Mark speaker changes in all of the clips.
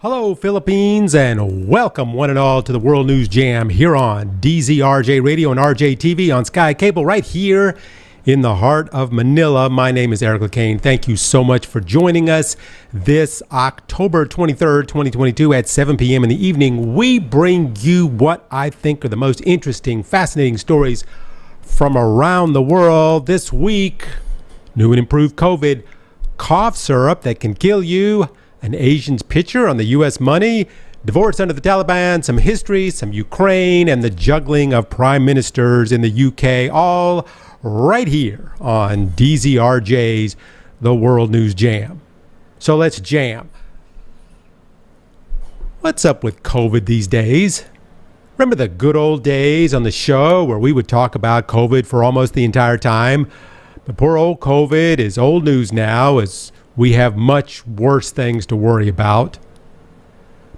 Speaker 1: Hello, Philippines, and welcome one and all to the World News Jam here on DZRJ Radio and RJ TV on Sky Cable right here in the heart of Manila. My name is Eric Lecain. Thank you so much for joining us this October 23rd, 2022 at 7 p.m. in the evening. We bring you what I think are the most interesting, fascinating stories from around the world this week. New and improved COVID cough syrup that can kill you. An Asian's picture on the U.S. money, divorce under the Taliban, some history, some Ukraine, and the juggling of prime ministers in the UK, all right here on DZRJ's The World News Jam. So let's jam. What's up with COVID these days? Remember the good old days on the show where we would talk about COVID for almost the entire time? But poor old COVID is old news now, as we have much worse things to worry about.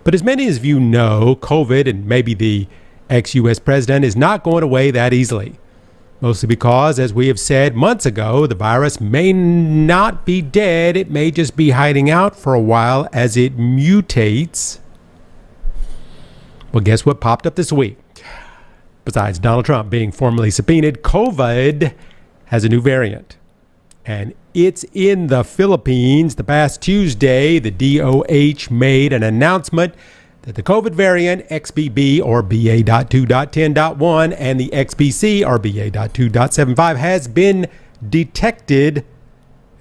Speaker 1: But as many of you know, COVID, and maybe the ex-U.S. president, is not going away that easily. Mostly because, as we have said months ago, the virus may not be dead. It may just be hiding out for a while as it mutates. Well, guess what popped up this week? Besides Donald Trump being formally subpoenaed, COVID has a new variant. And it's in the Philippines. The past Tuesday, the DOH made an announcement that the COVID variant XBB or BA.2.10.1 and the XBC or BA.2.75 has been detected.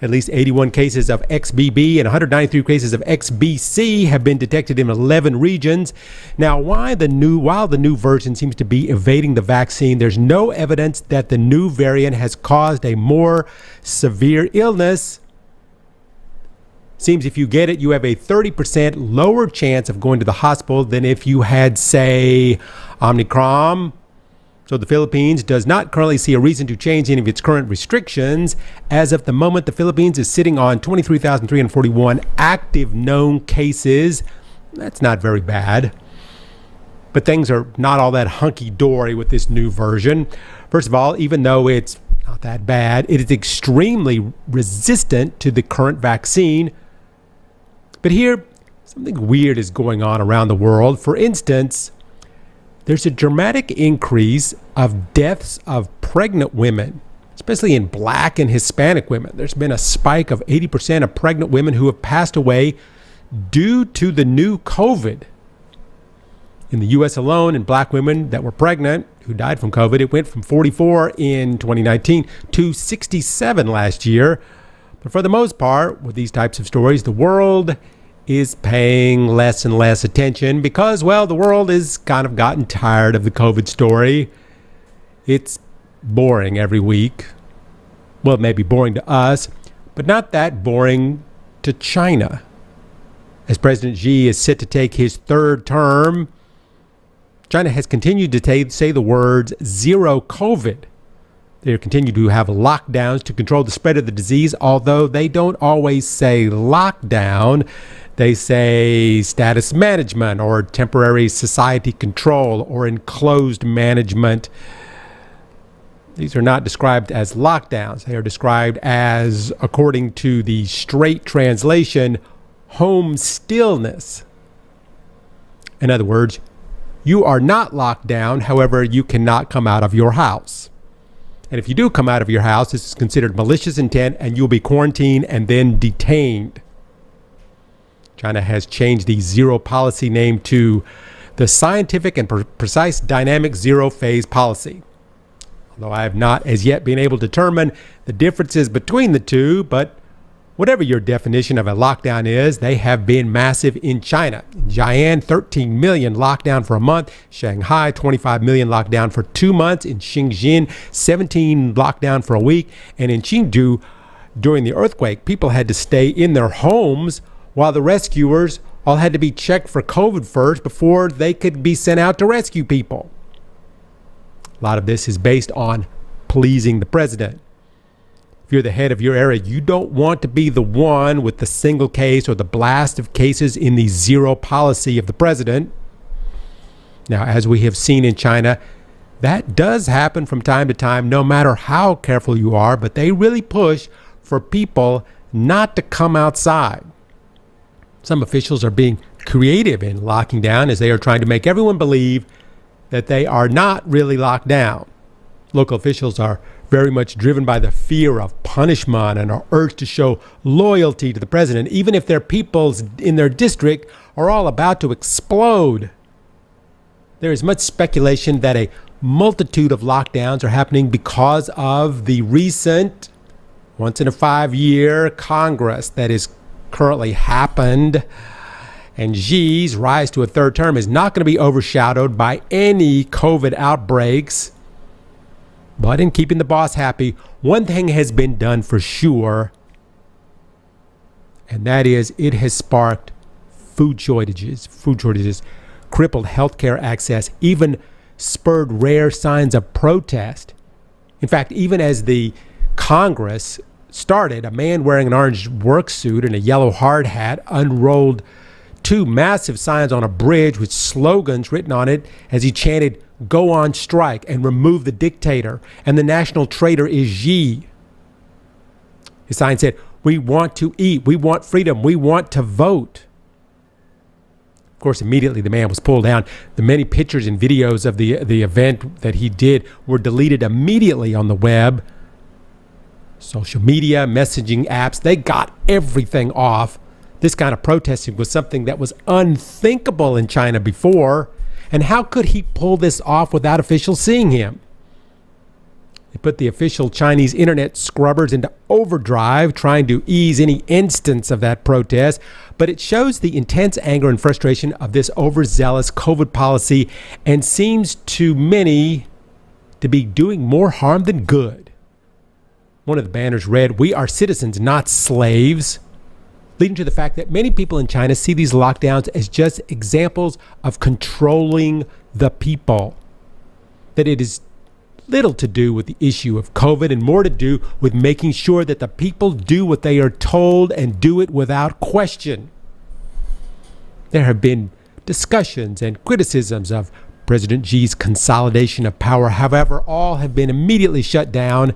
Speaker 1: At least 81 cases of XBB and 193 cases of XBC have been detected in 11 regions. Now, while the new version seems to be evading the vaccine, there's no evidence that the new variant has caused a more severe illness. Seems if you get it, you have a 30% lower chance of going to the hospital than if you had, say, Omicron. So the Philippines does not currently see a reason to change any of its current restrictions. As of the moment, the Philippines is sitting on 23,341 active known cases. That's not very bad. But things are not all that hunky-dory with this new version. First of all, even though it's not that bad, it is extremely resistant to the current vaccine. But here, something weird is going on around the world. For instance, there's a dramatic increase of deaths of pregnant women, especially in Black and Hispanic women. There's been a spike of 80% of pregnant women who have passed away due to the new COVID. In the U.S. alone, in Black women that were pregnant who died from COVID, it went from 44 in 2019 to 67 last year. But for the most part, with these types of stories, the world is paying less and less attention because, well, the world has kind of gotten tired of the COVID story. It's boring every week. Well, it may be boring to us, but not that boring to China. As President Xi is set to take his third term, China has continued to say the words zero COVID. They continue to have lockdowns to control the spread of the disease, although they don't always say lockdown. They say status management or temporary society control or enclosed management. These are not described as lockdowns. They are described as, according to the straight translation, home stillness. In other words, you are not locked down, however, you cannot come out of your house. And if you do come out of your house, this is considered malicious intent and you'll be quarantined and then detained. China has changed the zero policy name to the Scientific and Precise Dynamic Zero Phase Policy. Although I have not as yet been able to determine the differences between the two, but whatever your definition of a lockdown is, they have been massive in China. In Jian, 13 million lockdown for a month. Shanghai, 25 million lockdown for 2 months. In Xinjiang, 17 lockdown for a week. And in Chengdu, during the earthquake, people had to stay in their homes while the rescuers all had to be checked for COVID first before they could be sent out to rescue people. A lot of this is based on pleasing the president. If you're the head of your area, you don't want to be the one with the single case or the blast of cases in the zero policy of the president. Now, as we have seen in China, that does happen from time to time, no matter how careful you are, but they really push for people not to come outside. Some officials are being creative in locking down, as they are trying to make everyone believe that they are not really locked down. Local officials are very much driven by the fear of punishment and are urged to show loyalty to the president, even if their peoples in their district are all about to explode. There is much speculation that a multitude of lockdowns are happening because of the recent once in a 5-year Congress that is currently happened. And Xi's rise to a third term is not going to be overshadowed by any COVID outbreaks. But in keeping the boss happy, one thing has been done for sure, and that is it has sparked food shortages, crippled healthcare access, even spurred rare signs of protest. In fact, even as the Congress started, a man wearing an orange work suit and a yellow hard hat unrolled 2 massive signs on a bridge with slogans written on it as he chanted, "Go on strike and remove the dictator, and the national traitor is Xi." His sign said, "We want to eat, we want freedom, we want to vote." Of course, immediately the man was pulled down. The many pictures and videos of the event that he did were deleted immediately on the web. Social media, messaging apps, they got everything off. This kind of protesting was something that was unthinkable in China before. And how could he pull this off without officials seeing him? They put the official Chinese internet scrubbers into overdrive, trying to ease any instance of that protest. But it shows the intense anger and frustration of this overzealous COVID policy and seems to many to be doing more harm than good. One of the banners read, "We are citizens, not slaves," leading to the fact that many people in China see these lockdowns as just examples of controlling the people. That it is little to do with the issue of COVID and more to do with making sure that the people do what they are told and do it without question. There have been discussions and criticisms of President Xi's consolidation of power. However, all have been immediately shut down.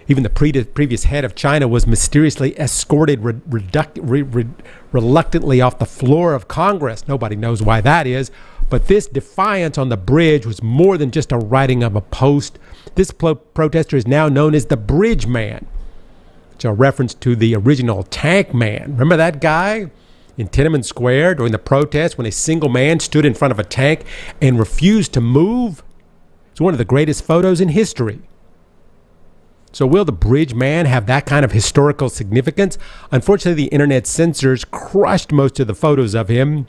Speaker 1: Even the previous head of China was mysteriously escorted reluctantly off the floor of Congress. Nobody knows why that is. But this defiance on the bridge was more than just a writing of a post. This protester is now known as the Bridge Man, which is a reference to the original Tank Man. Remember that guy in Tiananmen Square during the protest when a single man stood in front of a tank and refused to move? It's one of the greatest photos in history. So will the Bridge Man have that kind of historical significance? Unfortunately, the internet censors crushed most of the photos of him.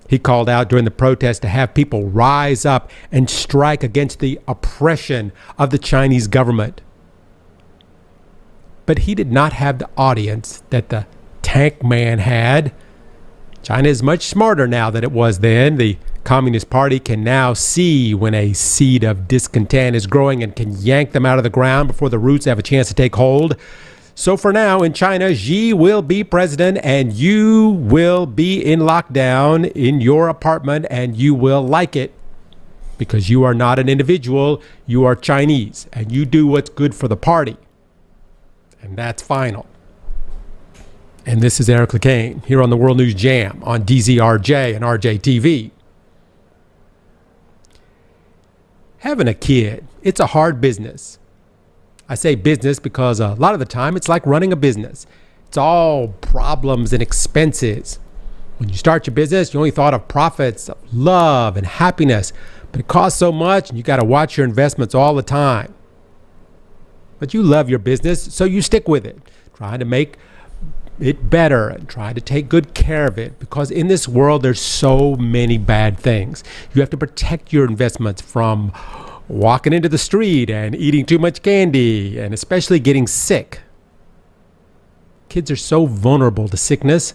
Speaker 1: He called out during the protest to have people rise up and strike against the oppression of the Chinese government. But he did not have the audience that the Tank Man had. China is much smarter now than it was then. The Communist Party can now see when a seed of discontent is growing and can yank them out of the ground before the roots have a chance to take hold. So for now in China, Xi will be president and you will be in lockdown in your apartment and you will like it because you are not an individual, you are Chinese and you do what's good for the party. And that's final. And this is Eric Lecain here on the World News Jam on DZRJ and RJTV. Having a kid, it's a hard business. I say business because a lot of the time it's like running a business. It's all problems and expenses. When you start your business, you only thought of profits, of love and happiness, but it costs so much and you got to watch your investments all the time. But you love your business, so you stick with it, trying to make it better and try to take good care of it, because in this world there's so many bad things. You have to protect your investments from walking into the street and eating too much candy and especially getting sick. Kids are so vulnerable to sickness.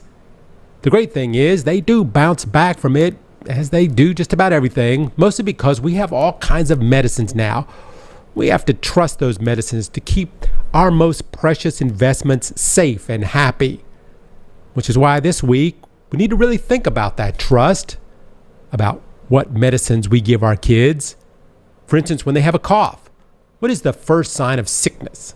Speaker 1: The great thing is they do bounce back from it, as they do just about everything, mostly because we have all kinds of medicines now. We have to trust those medicines to keep our most precious investments safe and happy, which is why this week we need to really think about that trust, about what medicines we give our kids. For instance, when they have a cough, what is the first sign of sickness?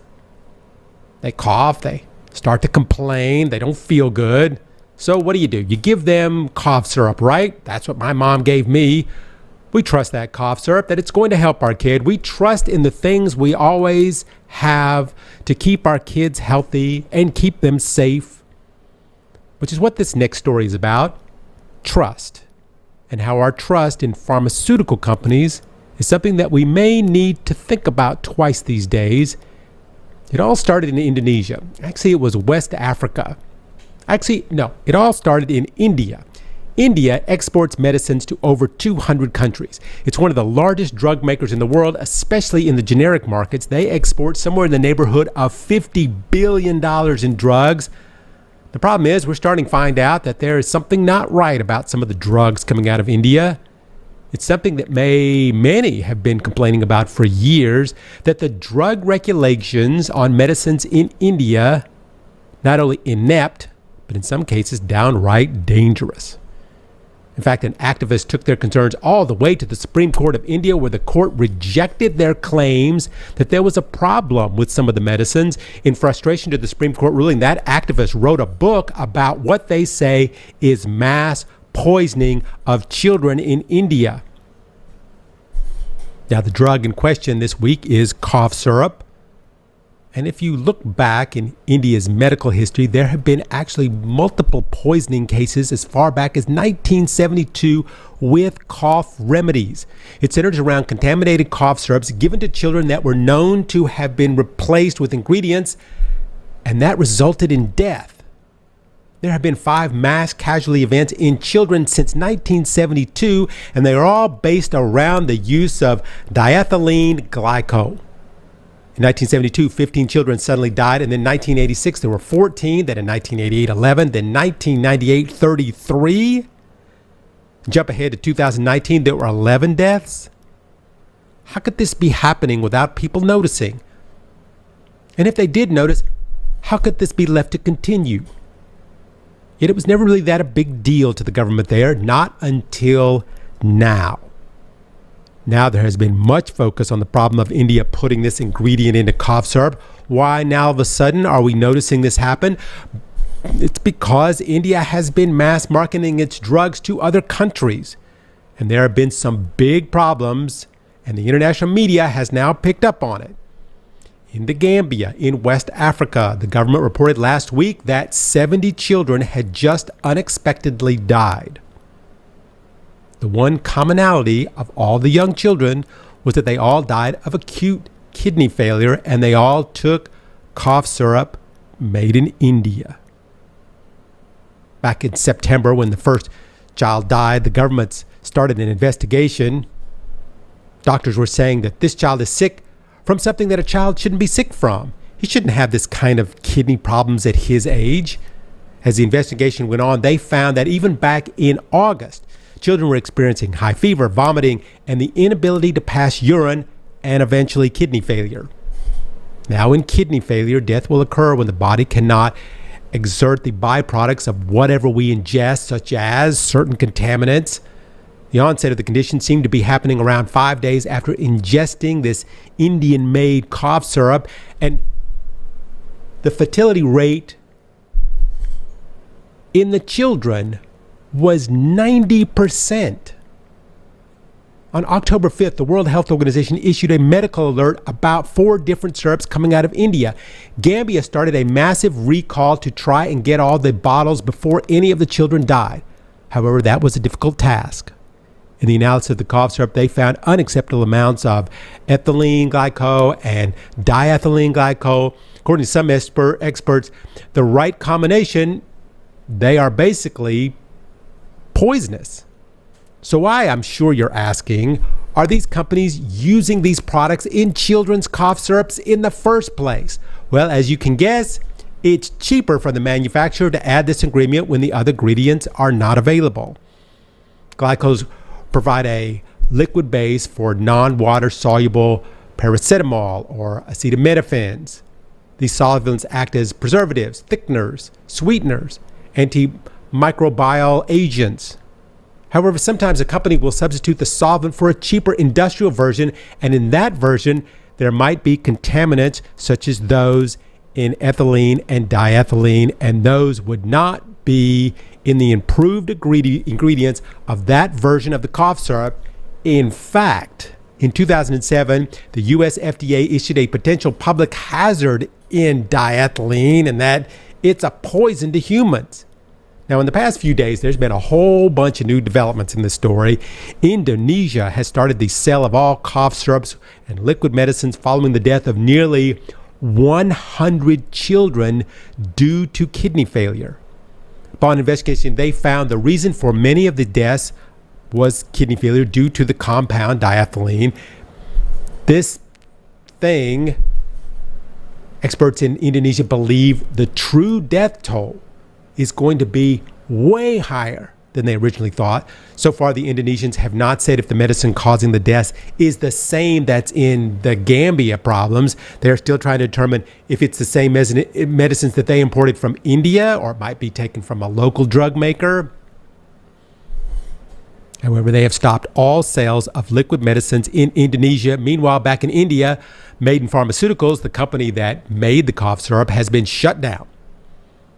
Speaker 1: They cough, they start to complain, they don't feel good. So what do? You give them cough syrup, right? That's what my mom gave me. We trust that cough syrup, that it's going to help our kid. We trust in the things we always have to keep our kids healthy and keep them safe, which is what this next story is about. Trust, and how our trust in pharmaceutical companies is something that we may need to think about twice these days. It all started in Indonesia. Actually, it was West Africa. No, it all started in India. India exports medicines to over 200 countries. It's one of the largest drug makers in the world, especially in the generic markets. They export somewhere in the neighborhood of $50 billion in drugs. The problem is we're starting to find out that there is something not right about some of the drugs coming out of India. It's something that many have been complaining about for years, that the drug regulations on medicines in India, not only inept, but in some cases downright dangerous. In fact, an activist took their concerns all the way to the Supreme Court of India, where the court rejected their claims that there was a problem with some of the medicines. In frustration to the Supreme Court ruling, that activist wrote a book about what they say is mass poisoning of children in India. Now, the drug in question this week is cough syrup. And if you look back in India's medical history, there have been actually multiple poisoning cases as far back as 1972 with cough remedies. It centers around contaminated cough syrups given to children that were known to have been replaced with ingredients, and that resulted in death. There have been 5 mass casualty events in children since 1972, and they are all based around the use of diethylene glycol. In 1972, 15 children suddenly died, and then in 1986, there were 14, then in 1988, 11, then 1998, 33. Jump ahead to 2019, there were 11 deaths. How could this be happening without people noticing? And if they did notice, how could this be left to continue? Yet it was never really that a big deal to the government there, not until now. Now there has been much focus on the problem of India putting this ingredient into cough syrup. Why now all of a sudden are we noticing this happen? It's because India has been mass marketing its drugs to other countries. And there have been some big problems, and the international media has now picked up on it. In the Gambia, in West Africa, the government reported last week that 70 children had just unexpectedly died. The one commonality of all the young children was that they all died of acute kidney failure, and they all took cough syrup made in India. Back in September, when the first child died, the government started an investigation. Doctors were saying that this child is sick from something that a child shouldn't be sick from. He shouldn't have this kind of kidney problems at his age. As the investigation went on, they found that even back in August, children were experiencing high fever, vomiting, and the inability to pass urine, and eventually kidney failure. Now, in kidney failure, death will occur when the body cannot exert the byproducts of whatever we ingest, such as certain contaminants. The onset of the condition seemed to be happening around 5 days after ingesting this Indian-made cough syrup, and the fertility rate in the children was 90%. On October 5th, the World Health Organization issued a medical alert about 4 different syrups coming out of India. Gambia started a massive recall to try and get all the bottles before any of the children died. However, that was a difficult task. In the analysis of the cough syrup, they found unacceptable amounts of ethylene glycol and diethylene glycol. According to some experts, the right combination, they are basically poisonous. So why, I'm sure you're asking, are these companies using these products in children's cough syrups in the first place? Well, as you can guess, it's cheaper for the manufacturer to add this ingredient when the other ingredients are not available. Glycols provide a liquid base for non-water soluble paracetamol or acetaminophen. These solvents act as preservatives, thickeners, sweeteners, antimicrobial agents. However, sometimes a company will substitute the solvent for a cheaper industrial version, and in that version, there might be contaminants such as those in ethylene and diethylene, and those would not be in the improved ingredients of that version of the cough syrup. In fact, in 2007, the US FDA issued a potential public hazard in diethylene, and that it's a poison to humans. Now, in the past few days, there's been a whole bunch of new developments in this story. Indonesia has started the sale of all cough syrups and liquid medicines following the death of nearly 100 children due to kidney failure. Upon investigation, they found the reason for many of the deaths was kidney failure due to the compound diethylene. This thing, experts in Indonesia believe the true death toll is going to be way higher than they originally thought. So far, the Indonesians have not said if the medicine causing the deaths is the same that's in the Gambia problems. They're still trying to determine if it's the same medicines that they imported from India, or it might be taken from a local drug maker. However, they have stopped all sales of liquid medicines in Indonesia. Meanwhile, back in India, Maiden Pharmaceuticals, the company that made the cough syrup, has been shut down.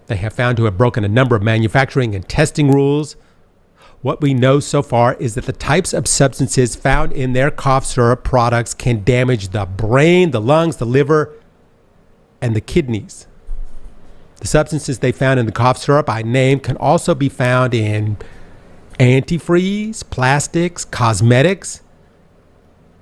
Speaker 1: They have found to have broken a number of manufacturing and testing rules. What we know so far is that the types of substances found in their cough syrup products can damage the brain, the lungs, the liver, and the kidneys. The substances they found in the cough syrup I named can also be found in antifreeze, plastics, cosmetics.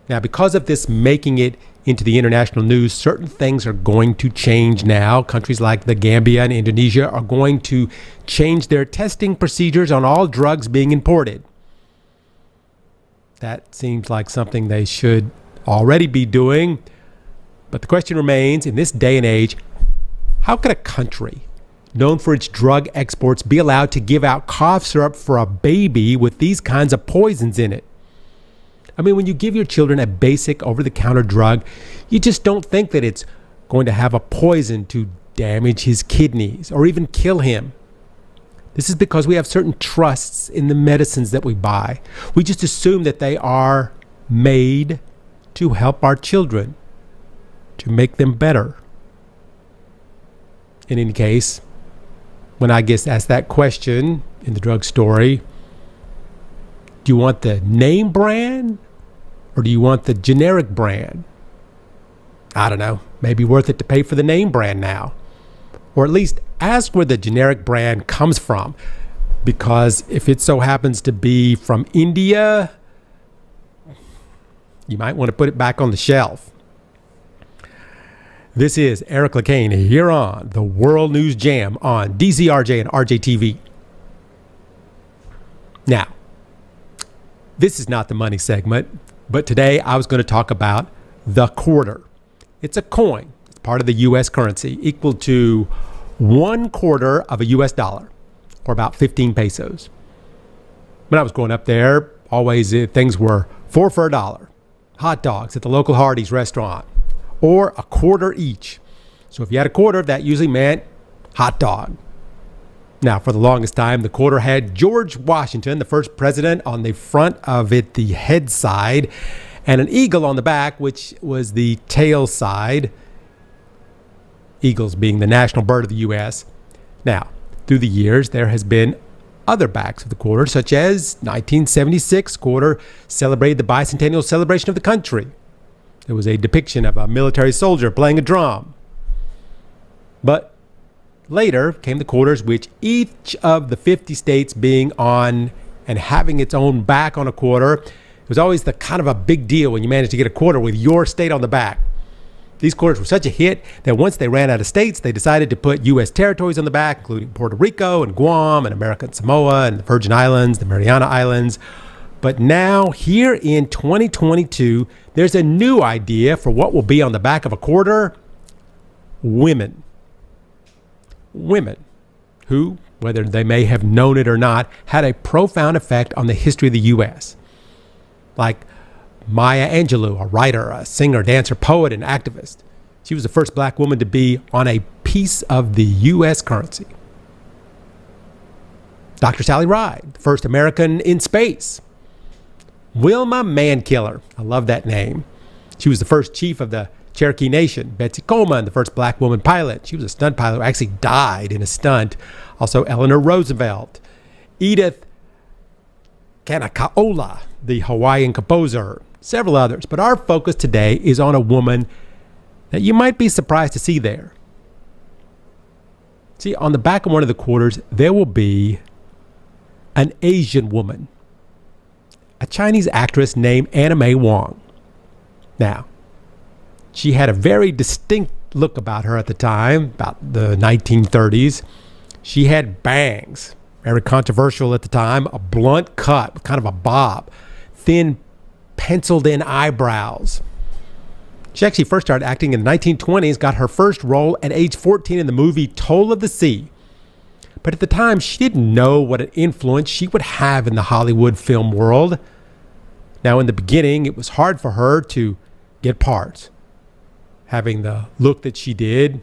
Speaker 1: Now, because of this making it into the international news, certain things are going to change now. Countries like the Gambia and Indonesia are going to change their testing procedures on all drugs being imported. That seems like something they should already be doing. But the question remains, in this day and age, how could a country known for its drug exports be allowed to give out cough syrup for a baby with these kinds of poisons in it? I mean, when you give your children a basic over-the-counter drug, you just don't think that it's going to have a poison to damage his kidneys or even kill him. This is because we have certain trusts in the medicines that we buy. We just assume that they are made to help our children, to make them better. In any case, when I get asked that question in the drug story, do you want the name brand or do you want the generic brand? I don't know. Maybe worth it to pay for the name brand now. Or at least ask where the generic brand comes from. Because if it so happens to be from India, you might want to put it back on the shelf. This is Eric Lecain here on the World News Jam on DZRJ and RJTV. Now, this is not the money segment, but today I was going to talk about the quarter. It's a coin. It's part of the U.S. currency, equal to 1/4 of a U.S. dollar, or about 15 pesos. When I was growing up there, always things were 4 for $1. Hot dogs at the local Hardee's restaurant, or a quarter each. So if you had a quarter, that usually meant hot dog. Now, for the longest time, the quarter had George Washington, the first president, on the front of it, the head side, and an eagle on the back, which was the tail side. Eagles being the national bird of the U.S. Now, through the years, there has been other backs of the quarter, such as 1976 quarter celebrated the bicentennial celebration of the country. There was a depiction of a military soldier playing a drum. But later came the quarters, which each of the 50 states being on and having its own back on a quarter. It was always the kind of a big deal when you managed to get a quarter with your state on the back. These quarters were such a hit that once they ran out of states, they decided to put U.S. territories on the back, including Puerto Rico and Guam and American Samoa and the Virgin Islands, the Mariana Islands. But now, here in 2022, there's a new idea for what will be on the back of a quarter: women. Women who, whether they may have known it or not, had a profound effect on the history of the U.S. Like Maya Angelou, a writer, a singer, dancer, poet, and activist. She was the first black woman to be on a piece of the U.S. currency. Dr. Sally Ride, the first American in space. Wilma Mankiller, I love that name. She was the first chief of the Cherokee Nation, Betsy Coleman, the first black woman pilot. She was a stunt pilot who actually died in a stunt. Also Eleanor Roosevelt. Edith Kanakaola, the Hawaiian composer. Several others. But our focus today is on a woman that you might be surprised to see there. See, on the back of one of the quarters, there will be an Asian woman, a Chinese actress named Anna May Wong. Now, she had a very distinct look about her at the time, about the 1930s. She had bangs, very controversial at the time, a blunt cut, kind of a bob, thin penciled in eyebrows. She actually first started acting in the 1920s, got her first role at age 14 in the movie Toll of the Sea. But at the time, she didn't know what an influence she would have in the Hollywood film world. Now, in the beginning, it was hard for her to get parts. Having the look that she did,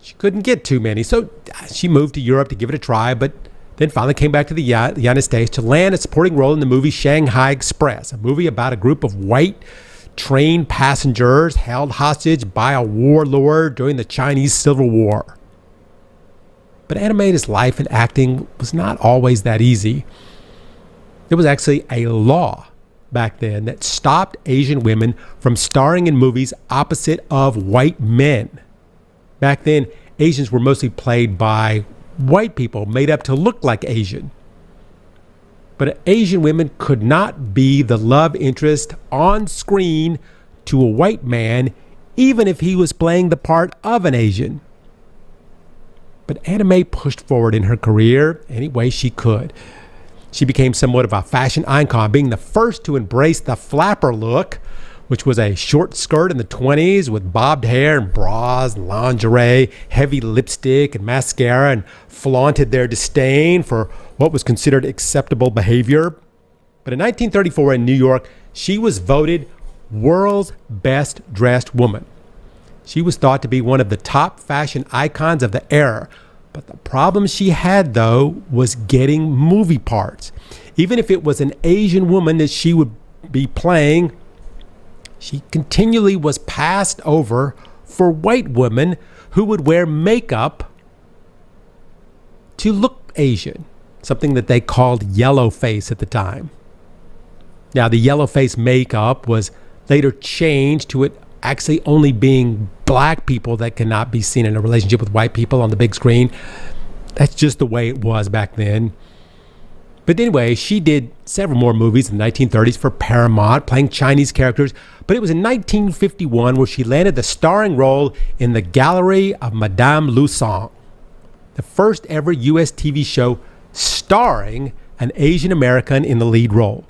Speaker 1: she couldn't get too many. So she moved to Europe to give it a try, but then finally came back to the United States to land a supporting role in the movie Shanghai Express, a movie about a group of white train passengers held hostage by a warlord during the Chinese Civil War. But Anna May's life and acting was not always that easy. There was actually a law back then that stopped Asian women from starring in movies opposite of white men. Back then, Asians were mostly played by white people made up to look like Asian. But Asian women could not be the love interest on screen to a white man, even if he was playing the part of an Asian. But Anna May pushed forward in her career any way she could. She became somewhat of a fashion icon, being the first to embrace the flapper look, which was a short skirt in the 20s with bobbed hair and bras and lingerie, heavy lipstick and mascara, and flaunted their disdain for what was considered acceptable behavior. But in 1934 in New York, she was voted world's best dressed woman. She was thought to be one of the top fashion icons of the era. But the problem she had, though, was getting movie parts. Even if it was an Asian woman that she would be playing, she continually was passed over for white women who would wear makeup to look Asian, something that they called yellow face at the time. Now, the yellow face makeup was later changed to it actually only being black people that cannot be seen in a relationship with white people on the big screen. That's just the way it was back then. But anyway, she did several more movies in the 1930s for Paramount, playing Chinese characters. But it was in 1951 where she landed the starring role in The Gallery of Madame Lusong, the first ever U.S. TV show starring an Asian American in the lead role.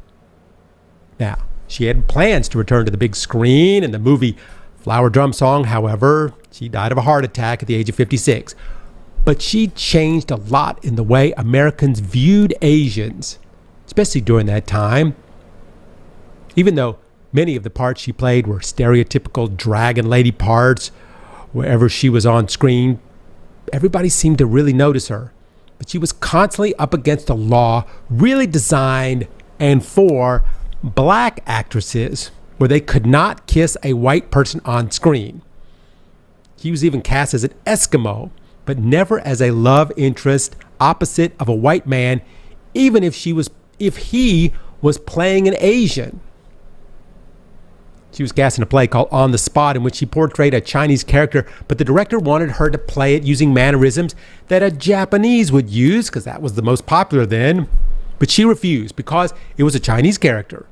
Speaker 1: Now, she had plans to return to the big screen in the movie Flower Drum Song. However, she died of a heart attack at the age of 56. But she changed a lot in the way Americans viewed Asians, especially during that time. Even though many of the parts she played were stereotypical dragon lady parts, wherever she was on screen, everybody seemed to really notice her. But she was constantly up against a law really designed and for black actresses, where they could not kiss a white person on screen. She was even cast as an Eskimo, but never as a love interest opposite of a white man, even if he was playing an Asian. She was cast in a play called On the Spot, in which she portrayed a Chinese character, but the director wanted her to play it using mannerisms that a Japanese would use, because that was the most popular then. But she refused because it was a Chinese character.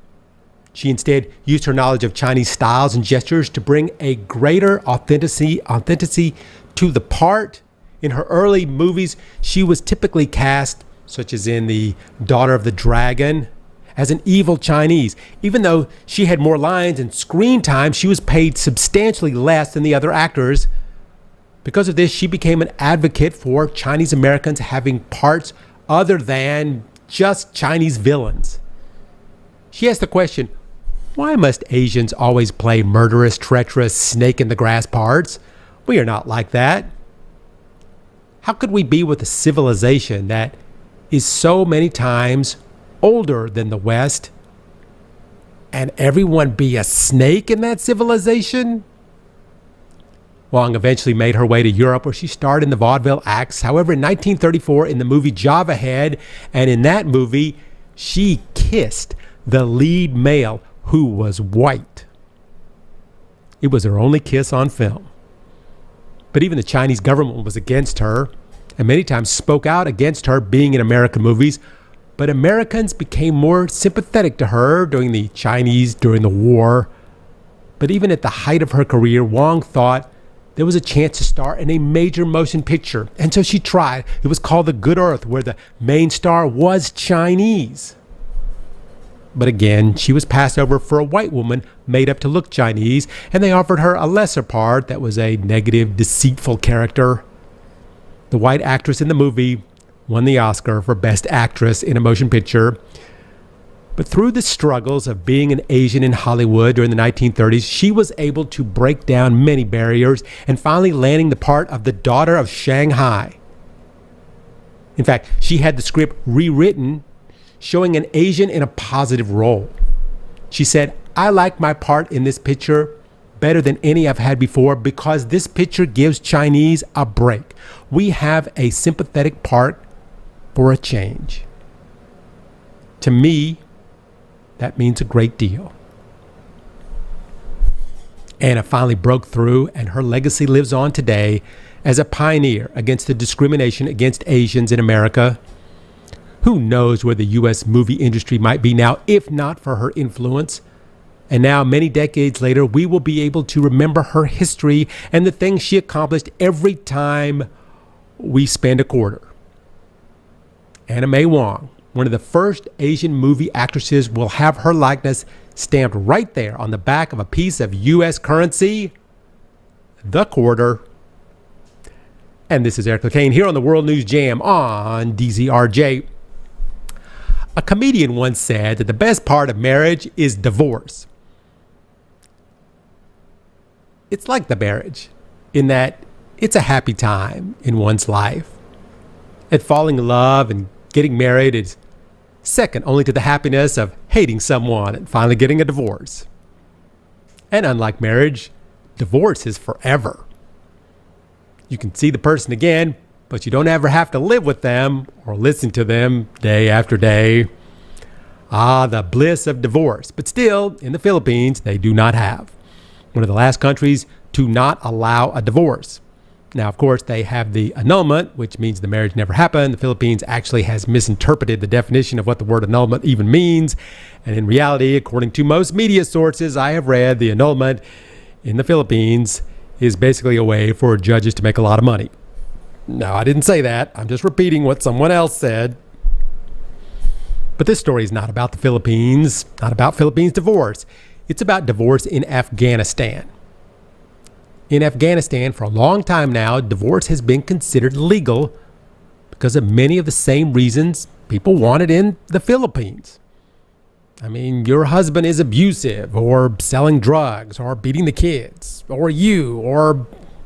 Speaker 1: She instead used her knowledge of Chinese styles and gestures to bring a greater authenticity to the part. In her early movies, she was typically cast, such as in The Daughter of the Dragon, as an evil Chinese. Even though she had more lines and screen time, she was paid substantially less than the other actors. Because of this, she became an advocate for Chinese Americans having parts other than just Chinese villains. She asked the question, why must Asians always play murderous, treacherous, snake-in-the-grass parts? We are not like that. How could we be with a civilization that is so many times older than the West and everyone be a snake in that civilization? Wong eventually made her way to Europe, where she starred in the vaudeville acts. However, in 1934, in the movie Java Head, and in that movie, she kissed the lead male, who was white. It was her only kiss on film. But even the Chinese government was against her, and many times spoke out against her being in American movies. But Americans became more sympathetic to her during the war. But even at the height of her career, Wong thought there was a chance to star in a major motion picture. And so she tried. It was called The Good Earth, where the main star was Chinese. But again, she was passed over for a white woman made up to look Chinese, and they offered her a lesser part that was a negative, deceitful character. The white actress in the movie won the Oscar for Best Actress in a Motion Picture. But through the struggles of being an Asian in Hollywood during the 1930s, she was able to break down many barriers and finally landing the part of the daughter of Shanghai. In fact, she had the script rewritten, showing an Asian in a positive role. She said, "I like my part in this picture better than any I've had before because this picture gives Chinese a break. We have a sympathetic part for a change." To me, that means a great deal. Anna finally broke through, and her legacy lives on today as a pioneer against the discrimination against Asians in America. Who knows where the U.S. movie industry might be now, if not for her influence? And now, many decades later, we will be able to remember her history and the things she accomplished every time we spend a quarter. Anna May Wong, one of the first Asian movie actresses, will have her likeness stamped right there on the back of a piece of U.S. currency, the quarter. And this is Eric Lecain here on the World News Jam on DZRJ. A comedian once said that the best part of marriage is divorce. It's like the marriage in that it's a happy time in one's life. And falling in love and getting married is second only to the happiness of hating someone and finally getting a divorce. And unlike marriage, divorce is forever. You can see the person again, but you don't ever have to live with them or listen to them day after day. Ah, the bliss of divorce. But still, in the Philippines, they do not have. One of the last countries to not allow a divorce. Now, of course, they have the annulment, which means the marriage never happened. The Philippines actually has misinterpreted the definition of what the word annulment even means. And in reality, according to most media sources I have read, the annulment in the Philippines is basically a way for judges to make a lot of money. No, I didn't say that. I'm just repeating what someone else said. But this story is not about the Philippines, not about Philippines divorce. It's about divorce in Afghanistan. In Afghanistan, for a long time now, divorce has been considered legal because of many of the same reasons people want it in the Philippines. I mean, your husband is abusive or selling drugs or beating the kids or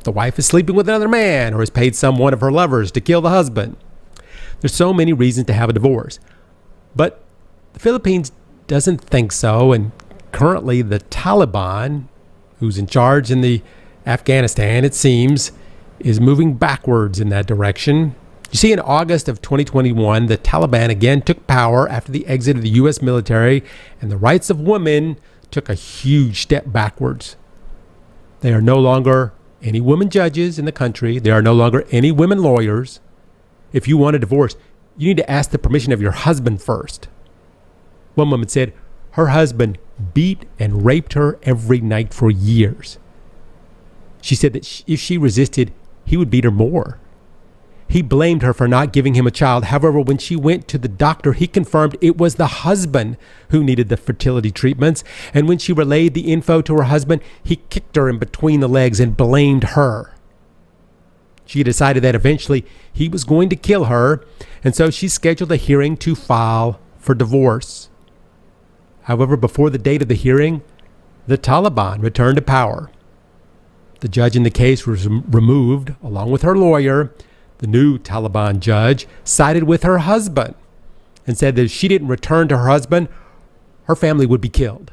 Speaker 1: the wife is sleeping with another man or has paid some one of her lovers to kill the husband. There's so many reasons to have a divorce. But the Philippines doesn't think so, and currently the Taliban, who's in charge in the Afghanistan, it seems, is moving backwards in that direction. You see, in August of 2021, the Taliban again took power after the exit of the U.S. military, and the rights of women took a huge step backwards. There are no longer any women judges in the country. There are no longer any women lawyers. If you want a divorce, you need to ask the permission of your husband first. One woman said her husband beat and raped her every night for years. She said that if she resisted, he would beat her more. He blamed her for not giving him a child. However, when she went to the doctor, he confirmed it was the husband who needed the fertility treatments. And when she relayed the info to her husband, he kicked her in between the legs and blamed her. She decided that eventually he was going to kill her, and so she scheduled a hearing to file for divorce. However, before the date of the hearing, the Taliban returned to power. The judge in the case was removed, along with her lawyer. The new Taliban judge sided with her husband and said that if she didn't return to her husband, her family would be killed.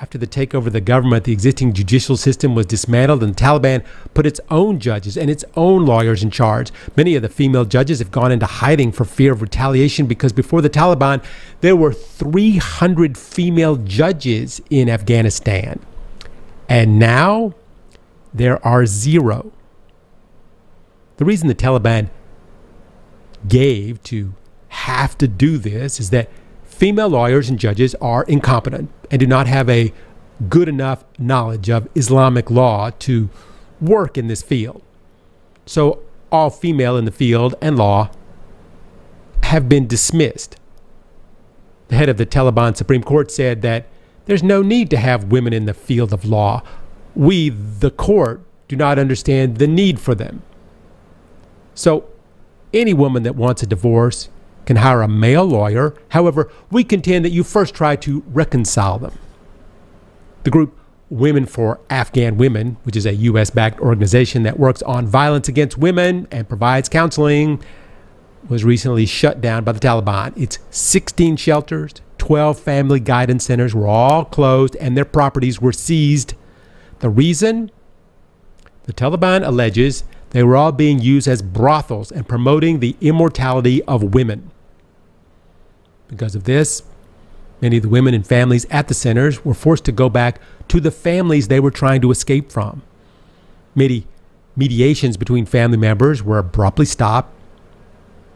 Speaker 1: After the takeover of the government, the existing judicial system was dismantled and the Taliban put its own judges and its own lawyers in charge. Many of the female judges have gone into hiding for fear of retaliation because before the Taliban, there were 300 female judges in Afghanistan. And now there are 0. The reason the Taliban gave to have to do this is that female lawyers and judges are incompetent and do not have a good enough knowledge of Islamic law to work in this field. So all female in the field and law have been dismissed. The head of the Taliban Supreme Court said that there's no need to have women in the field of law. We, the court, do not understand the need for them. So any woman that wants a divorce can hire a male lawyer. However, we contend that you first try to reconcile them. The group Women for Afghan Women, which is a U.S.-backed organization that works on violence against women and provides counseling, was recently shut down by the Taliban. Its 16 shelters, 12 family guidance centers were all closed and their properties were seized. The reason? The Taliban alleges they were all being used as brothels and promoting the immortality of women. Because of this, many of the women and families at the centers were forced to go back to the families they were trying to escape from. Many mediations between family members were abruptly stopped.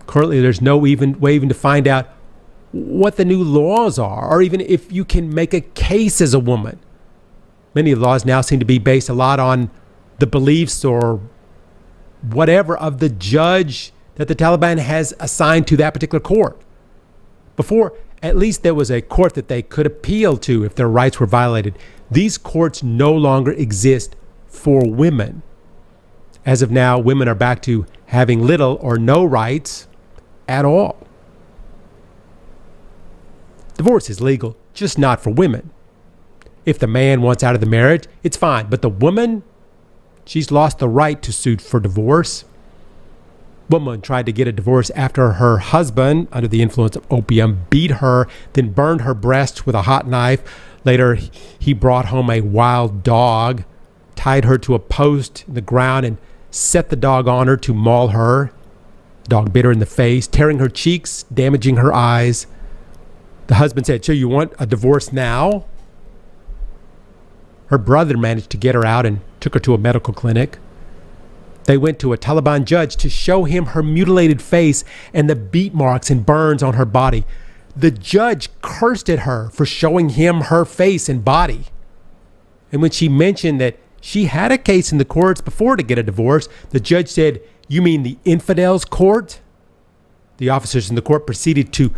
Speaker 1: Currently, there's no way even to find out what the new laws are, or even if you can make a case as a woman. Many of the laws now seem to be based a lot on the beliefs or whatever of the judge that the Taliban has assigned to that particular court. Before, at least there was a court that they could appeal to if their rights were violated. These courts no longer exist for women. As of now, women are back to having little or no rights at all. Divorce is legal, just not for women. If the man wants out of the marriage, it's fine. But the woman, she's lost the right to sue for divorce. Woman tried to get a divorce after her husband, under the influence of opium, beat her, then burned her breasts with a hot knife. Later, he brought home a wild dog, tied her to a post in the ground, and set the dog on her to maul her. The dog bit her in the face, tearing her cheeks, damaging her eyes. The husband said, "So you want a divorce now?" Her brother managed to get her out and took her to a medical clinic. They went to a Taliban judge to show him her mutilated face and the beat marks and burns on her body. The judge cursed at her for showing him her face and body. And when she mentioned that she had a case in the courts before to get a divorce, the judge said, "You mean the infidels' court?" The officers in the court proceeded to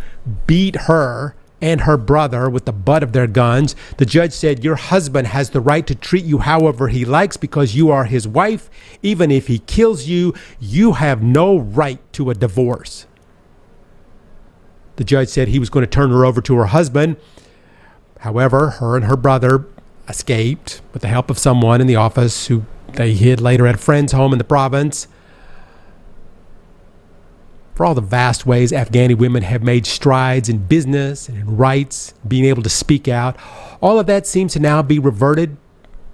Speaker 1: beat her and her brother with the butt of their guns. The judge said, "Your husband has the right to treat you however he likes because you are his wife. Even if he kills you, you have no right to a divorce." The judge said he was going to turn her over to her husband. However, her and her brother escaped with the help of someone in the office who they hid later at a friend's home in the province. For all the vast ways Afghani women have made strides in business and in rights, being able to speak out, all of that seems to now be reverted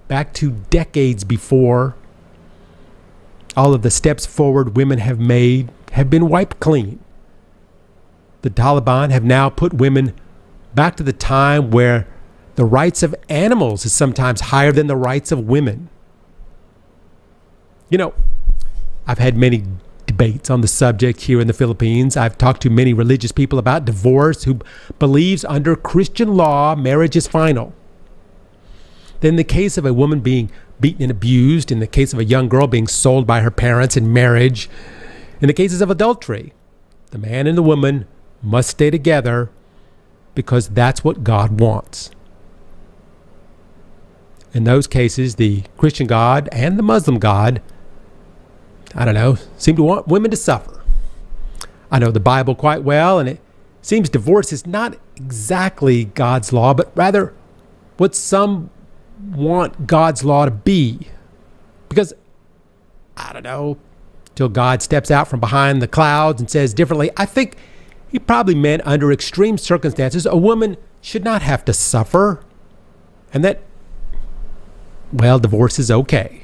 Speaker 1: back to decades before. All of the steps forward women have made have been wiped clean. The Taliban have now put women back to the time where the rights of animals is sometimes higher than the rights of women. You know, I've had many debates on the subject here in the Philippines. I've talked to many religious people about divorce who believes under Christian law, marriage is final. Then in the case of a woman being beaten and abused, in the case of a young girl being sold by her parents in marriage, in the cases of adultery, the man and the woman must stay together because that's what God wants. In those cases, the Christian God and the Muslim God, seem to want women to suffer. I know the Bible quite well, and it seems divorce is not exactly God's law, but rather what some want God's law to be. Because, till God steps out from behind the clouds and says differently, I think he probably meant under extreme circumstances, a woman should not have to suffer. and that, well, divorce is okay.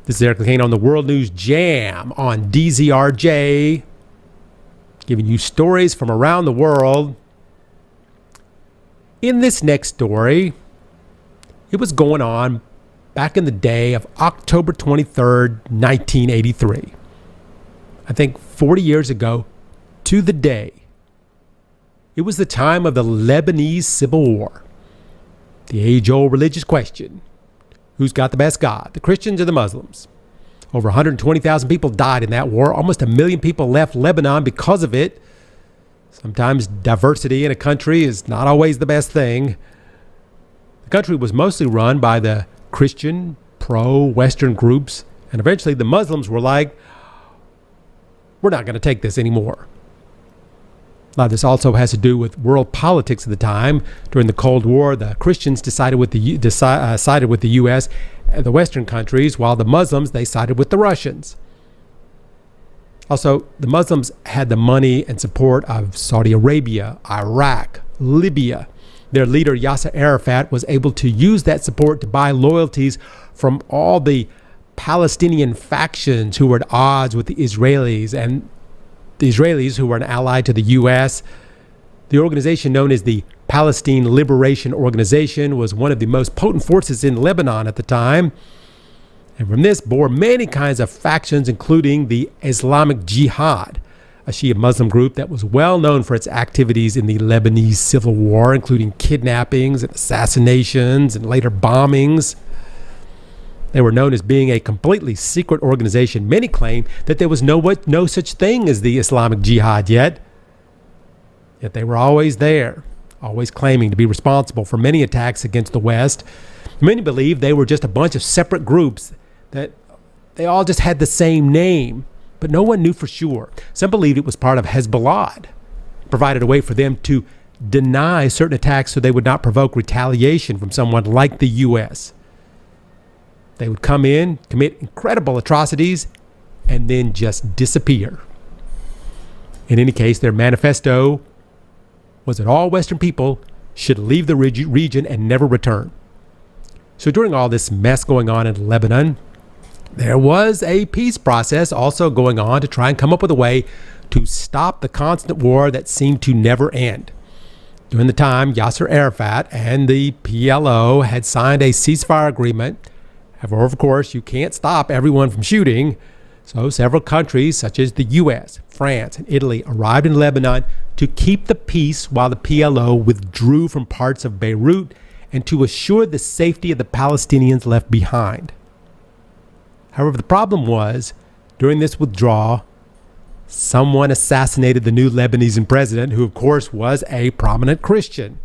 Speaker 1: This is Eric Lecain on the World News Jam on DZRJ, giving you stories from around the world. In this next story, it was going on back in the day of October 23rd, 1983. I think 40 years ago to the day. It was the time of the Lebanese Civil War. The age-old religious question: who's got the best God, the Christians or the Muslims? Over 120,000 people died in that war. Almost 1 million people left Lebanon because of it. Sometimes diversity in a country is not always the best thing. The country was mostly run by the Christian, pro-Western groups, and eventually the Muslims were like, we're not going to take this anymore. A lot of this also has to do with world politics at the time. During the Cold War, the Christians sided with the U.S., the Western countries, while the Muslims, they sided with the Russians. Also, the Muslims had the money and support of Saudi Arabia, Iraq, Libya. Their leader, Yasser Arafat, was able to use that support to buy loyalties from all the Palestinian factions who were at odds with the Israelis, and the Israelis, who were an ally to the U.S. The organization known as the Palestine Liberation Organization was one of the most potent forces in Lebanon at the time. And from this bore many kinds of factions, including the Islamic Jihad, a Shia Muslim group that was well known for its activities in the Lebanese Civil War, including kidnappings and assassinations and later bombings. They were known as being a completely secret organization. Many claim that there was no such thing as the Islamic Jihad yet they were always there, always claiming to be responsible for many attacks against the West. Many believe they were just a bunch of separate groups, that they all just had the same name, but no one knew for sure. Some believed it was part of Hezbollah, provided a way for them to deny certain attacks so they would not provoke retaliation from someone like the U.S. They would come in, commit incredible atrocities, and then just disappear. In any case, their manifesto was that all Western people should leave the region and never return. So during all this mess going on in Lebanon, there was a peace process also going on to try and come up with a way to stop the constant war that seemed to never end. During the time, Yasser Arafat and the PLO had signed a ceasefire agreement. However, of course, you can't stop everyone from shooting. So several countries, such as the U.S., France, and Italy, arrived in Lebanon to keep the peace while the PLO withdrew from parts of Beirut and to assure the safety of the Palestinians left behind. However, the problem was, during this withdrawal, someone assassinated the new Lebanese president, who of course was a prominent Christian.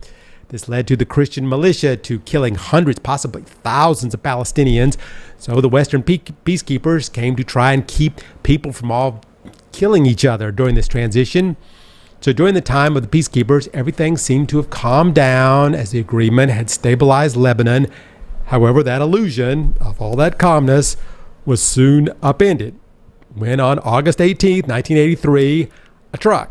Speaker 1: This led to the Christian militia to killing hundreds, possibly thousands of Palestinians. So the Western peacekeepers came to try and keep people from all killing each other during this transition. So during the time of the peacekeepers, everything seemed to have calmed down as the agreement had stabilized Lebanon. However, that illusion of all that calmness was soon upended when on August 18th, 1983, a truck,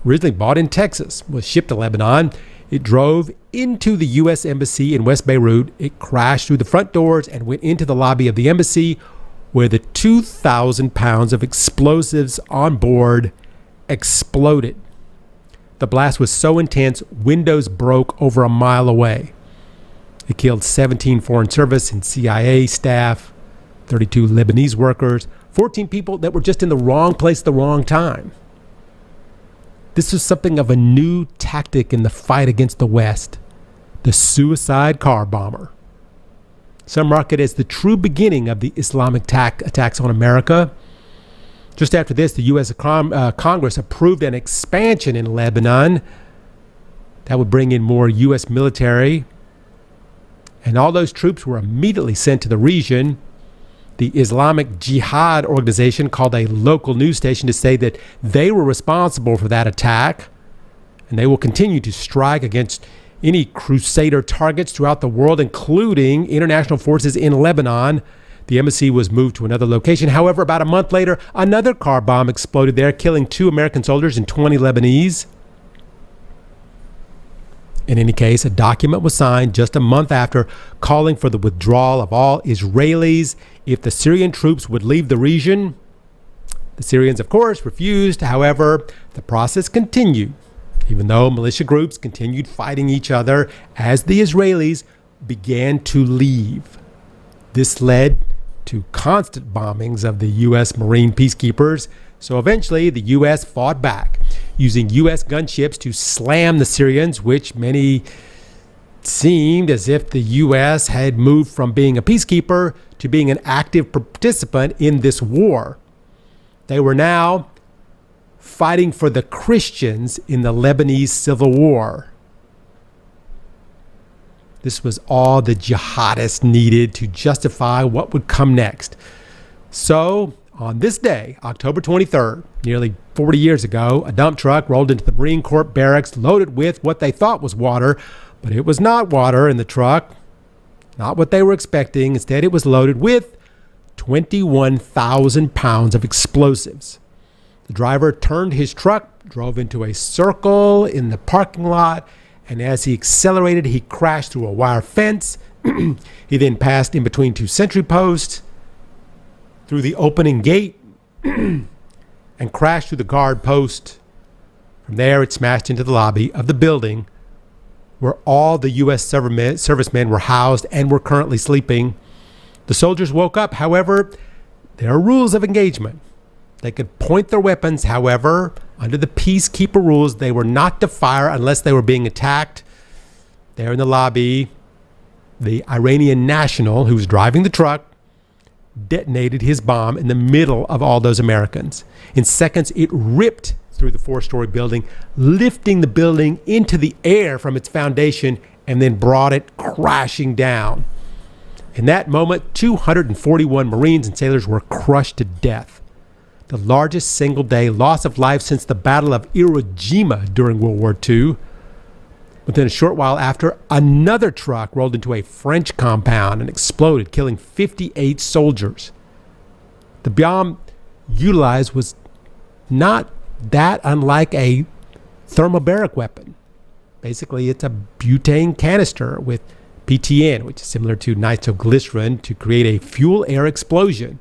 Speaker 1: originally bought in Texas, was shipped to Lebanon. It drove into the U.S. Embassy in West Beirut. It crashed through the front doors and went into the lobby of the embassy, where the 2,000 pounds of explosives on board exploded. The blast was so intense, windows broke over a mile away. It killed 17 Foreign Service and CIA staff, 32 Lebanese workers, 14 people that were just in the wrong place at the wrong time. This was something of a new tactic in the fight against the West, the suicide car bomber. Some mark it as the true beginning of the Islamic attacks on America. Just after this, the U.S. Congress approved an expansion in Lebanon that would bring in more U.S. military, and all those troops were immediately sent to the region. The Islamic Jihad organization called a local news station to say that they were responsible for that attack, and they will continue to strike against any crusader targets throughout the world, including international forces in Lebanon. The embassy was moved to another location. However, about a month later, another car bomb exploded there, killing 2 American soldiers and 20 Lebanese. In any case, a document was signed just a month after calling for the withdrawal of all Israelis if the Syrian troops would leave the region. The Syrians, of course, refused. However, the process continued, even though militia groups continued fighting each other as the Israelis began to leave. This led to constant bombings of the U.S. Marine peacekeepers, so eventually the U.S. fought back, using U.S. gunships to slam the Syrians, which many seemed as if the U.S. had moved from being a peacekeeper to being an active participant in this war. They were now fighting for the Christians in the Lebanese civil war. This was all the jihadists needed to justify what would come next. So, on this day, October 23rd, nearly 40 years ago, a dump truck rolled into the Marine Corps barracks loaded with what they thought was water, but it was not water in the truck. Not what they were expecting. Instead, it was loaded with 21,000 pounds of explosives. The driver turned his truck, drove into a circle in the parking lot, and as he accelerated, he crashed through a wire fence. He then passed in between two sentry posts, through the opening gate, and crashed through the guard post. From there, it smashed into the lobby of the building where all the U.S. servicemen were housed and were currently sleeping. The soldiers woke up. However, there are rules of engagement. They could point their weapons. However, under the peacekeeper rules, they were not to fire unless they were being attacked. There in the lobby, the Iranian national who was driving the truck detonated his bomb in the middle of all those Americans. In seconds, it ripped through the four-story building, lifting the building into the air from its foundation, and then brought it crashing down. In that moment, 241 Marines and sailors were crushed to death. The largest single-day loss of life since the Battle of Iwo Jima during World War II. Within a short while after, another truck rolled into a French compound and exploded, killing 58 soldiers. The bomb utilized was not that unlike a thermobaric weapon. Basically, it's a butane canister with PTN, which is similar to nitroglycerin, to create a fuel-air explosion.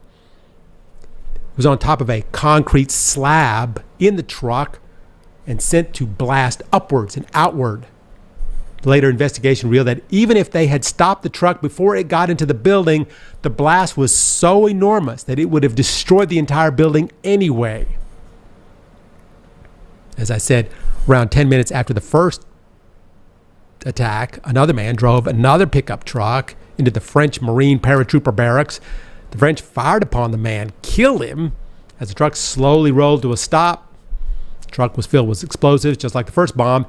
Speaker 1: It was on top of a concrete slab in the truck and sent to blast upwards and outward. The later investigation revealed that even if they had stopped the truck before it got into the building, the blast was so enormous that it would have destroyed the entire building anyway. As I said, around 10 minutes after the first attack, another man drove another pickup truck into the French Marine paratrooper barracks. The French fired upon the man, killed him. As the truck slowly rolled to a stop, the truck was filled with explosives, just like the first bomb,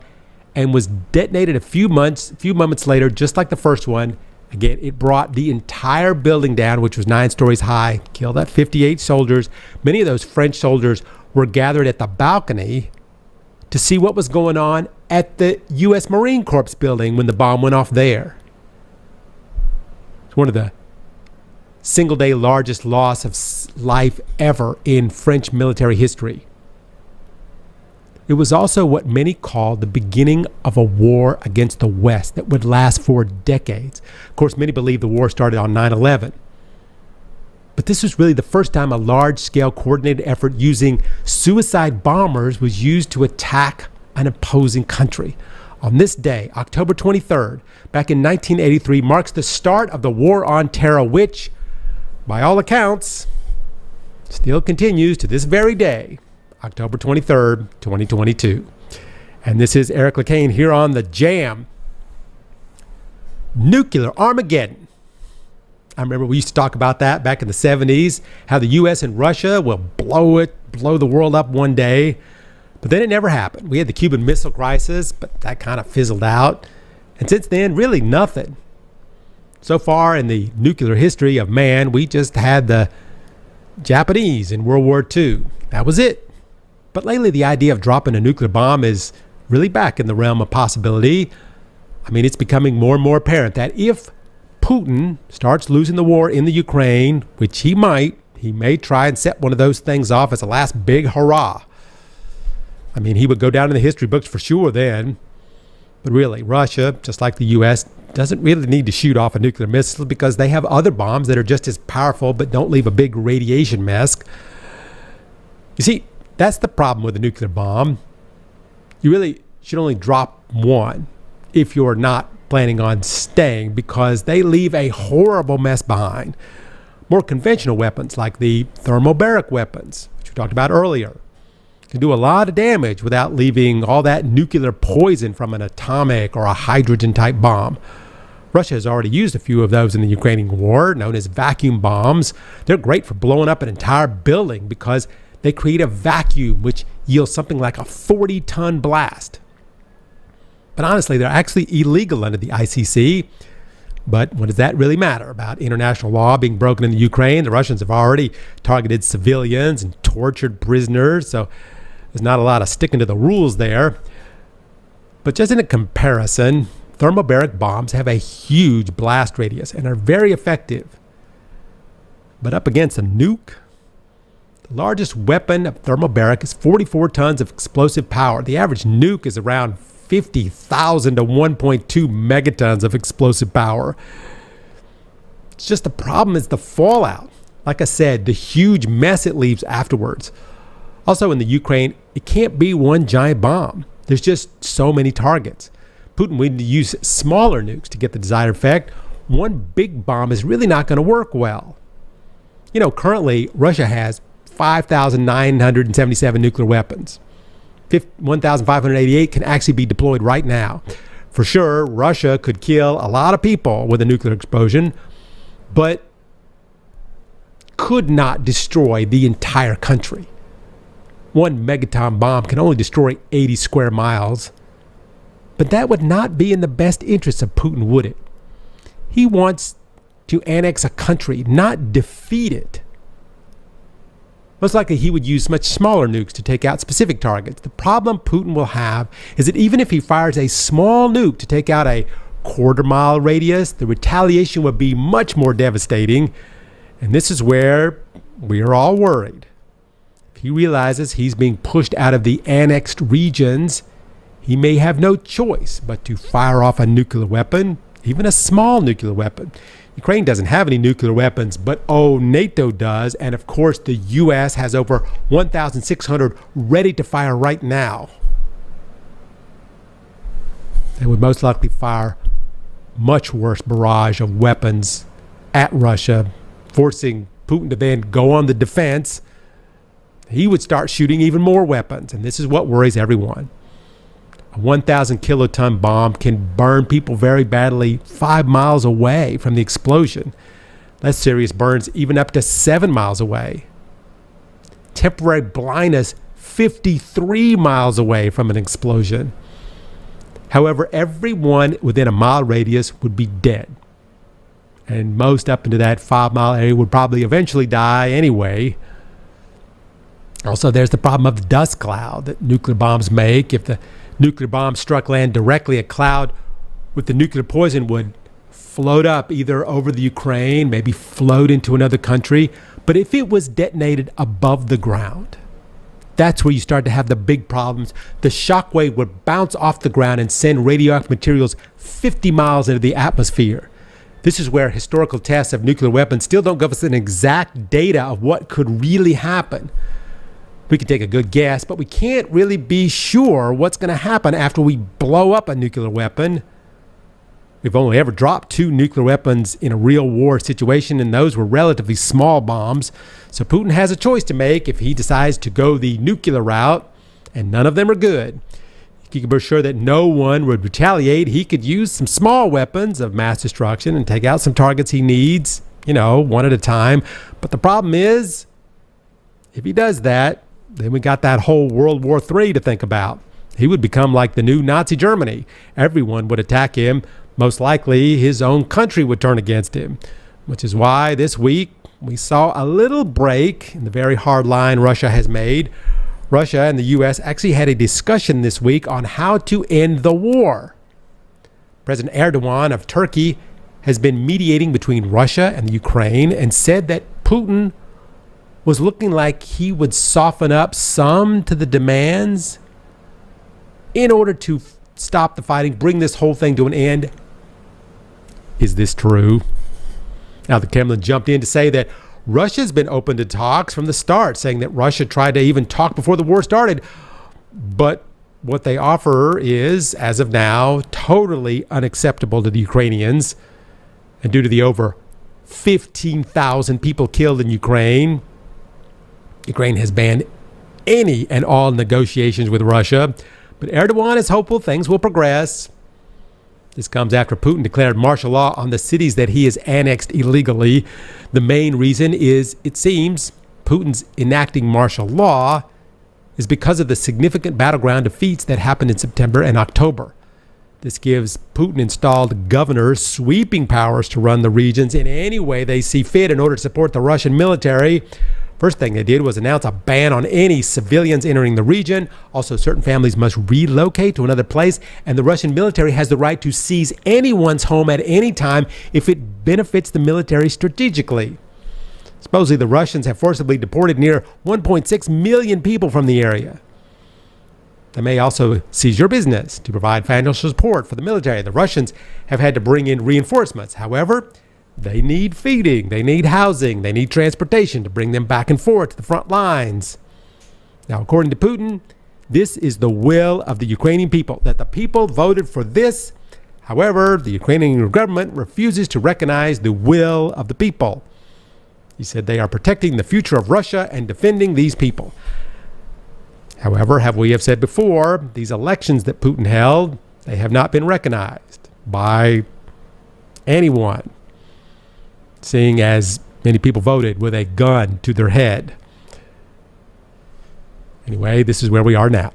Speaker 1: and was detonated a few moments later, just like the first one. Again, it brought the entire building down, which was 9 stories high, killed that 58 soldiers. Many of those French soldiers were gathered at the balcony to see what was going on at the U.S. Marine Corps building when the bomb went off there. It's one of the single-day largest loss of life ever in French military history. It was also what many called the beginning of a war against the West that would last for decades. Of course, many believe the war started on 9/11. But this was really the first time a large-scale coordinated effort using suicide bombers was used to attack an opposing country. On this day, October 23rd, back in 1983, marks the start of the War on Terror, which, by all accounts, still continues to this very day, October 23rd, 2022. And this is Eric Lecain here on The Jam. Nuclear Armageddon. I remember we used to talk about that back in the 70s, how the U.S. and Russia will blow the world up one day. But then it never happened. We had the Cuban Missile Crisis, but that kind of fizzled out. And since then, really nothing. So far in the nuclear history of man, we just had the Japanese in World War II. That was it. But lately, the idea of dropping a nuclear bomb is really back in the realm of possibility. I mean, it's becoming more and more apparent that if Putin starts losing the war in the Ukraine, which he may try and set one of those things off as a last big hurrah. I mean, he would go down in the history books for sure then. But really, Russia, just like the U.S., doesn't really need to shoot off a nuclear missile because they have other bombs that are just as powerful but don't leave a big radiation mess. You see, that's the problem with a nuclear bomb. You really should only drop one if you're not planning on staying, because they leave a horrible mess behind. More conventional weapons like the thermobaric weapons, which we talked about earlier, can do a lot of damage without leaving all that nuclear poison from an atomic or a hydrogen type bomb. Russia has already used a few of those in the Ukrainian war, known as vacuum bombs. They're great for blowing up an entire building because they create a vacuum which yields something like a 40-ton blast. But honestly, they're actually illegal under the ICC. But what does that really matter about international law being broken in the Ukraine? The Russians have already targeted civilians and tortured prisoners, so there's not a lot of sticking to the rules there. But just in a comparison, thermobaric bombs have a huge blast radius and are very effective. But up against a nuke, the largest weapon of thermobaric is 44 tons of explosive power. The average nuke is around 50,000 to 1.2 megatons of explosive power. It's just the problem is the fallout. Like I said, the huge mess it leaves afterwards. Also in the Ukraine, it can't be one giant bomb. There's just so many targets. Putin would need to use smaller nukes to get the desired effect. One big bomb is really not going to work well. You know, currently Russia has 5,977 nuclear weapons. 1,588 can actually be deployed right now. For sure, Russia could kill a lot of people with a nuclear explosion, but could not destroy the entire country. One megaton bomb can only destroy 80 square miles. But that would not be in the best interest of Putin, would it? He wants to annex a country, not defeat it. Most likely he would use much smaller nukes to take out specific targets. The problem Putin will have is that even if he fires a small nuke to take out a quarter-mile radius, the retaliation would be much more devastating. And this is where we are all worried. If he realizes he's being pushed out of the annexed regions, he may have no choice but to fire off a nuclear weapon, even a small nuclear weapon. Ukraine doesn't have any nuclear weapons, but NATO does. And of course, the U.S. has over 1,600 ready to fire right now. They would most likely fire much worse barrage of weapons at Russia, forcing Putin to then go on the defense. He would start shooting even more weapons. And this is what worries everyone. A 1,000 kiloton bomb can burn people very badly 5 miles away from the explosion. Less serious burns even up to 7 miles away. Temporary blindness 53 miles away from an explosion. However, everyone within a mile radius would be dead. And most up into that 5-mile area would probably eventually die anyway. Also, there's the problem of the dust cloud that nuclear bombs make. If the nuclear bomb struck land directly, a cloud with the nuclear poison would float up either over the Ukraine, maybe float into another country. But if it was detonated above the ground, that's where you start to have the big problems. The shock wave would bounce off the ground and send radioactive materials 50 miles into the atmosphere. This is where historical tests of nuclear weapons still don't give us an exact data of what could really happen. We can take a good guess, but we can't really be sure what's going to happen after we blow up a nuclear weapon. We've only ever dropped 2 nuclear weapons in a real war situation, and those were relatively small bombs. So Putin has a choice to make if he decides to go the nuclear route, and none of them are good. He could be sure that no one would retaliate. He could use some small weapons of mass destruction and take out some targets he needs, one at a time. But the problem is, if he does that, then we got that whole World War III to think about. He would become like the new Nazi Germany. Everyone would attack him. Most likely, his own country would turn against him, which is why this week we saw a little break in the very hard line Russia has made. Russia and the U.S. actually had a discussion this week on how to end the war. President Erdogan of Turkey has been mediating between Russia and the Ukraine and said that Putin was looking like he would soften up some to the demands in order to stop the fighting, bring this whole thing to an end. Is this true? Now, the Kremlin jumped in to say that Russia's been open to talks from the start, saying that Russia tried to even talk before the war started. But what they offer is, as of now, totally unacceptable to the Ukrainians. And due to the over 15,000 people killed in Ukraine, Ukraine has banned any and all negotiations with Russia. But Erdogan is hopeful things will progress. This comes after Putin declared martial law on the cities that he has annexed illegally. The main reason is, it seems, Putin's enacting martial law is because of the significant battleground defeats that happened in September and October. This gives Putin-installed governors sweeping powers to run the regions in any way they see fit in order to support the Russian military. First thing they did was announce a ban on any civilians entering the region. Also, certain families must relocate to another place, and the Russian military has the right to seize anyone's home at any time if it benefits the military strategically. Supposedly, the Russians have forcibly deported near 1.6 million people from the area. They may also seize your business to provide financial support for the military. The Russians have had to bring in reinforcements. However, they need feeding, they need housing, they need transportation to bring them back and forth to the front lines. Now, according to Putin, this is the will of the Ukrainian people, that the people voted for this. However, the Ukrainian government refuses to recognize the will of the people. He said they are protecting the future of Russia and defending these people. However, as we have said before, these elections that Putin held, they have not been recognized by anyone, seeing as many people voted with a gun to their head. Anyway, this is where we are now.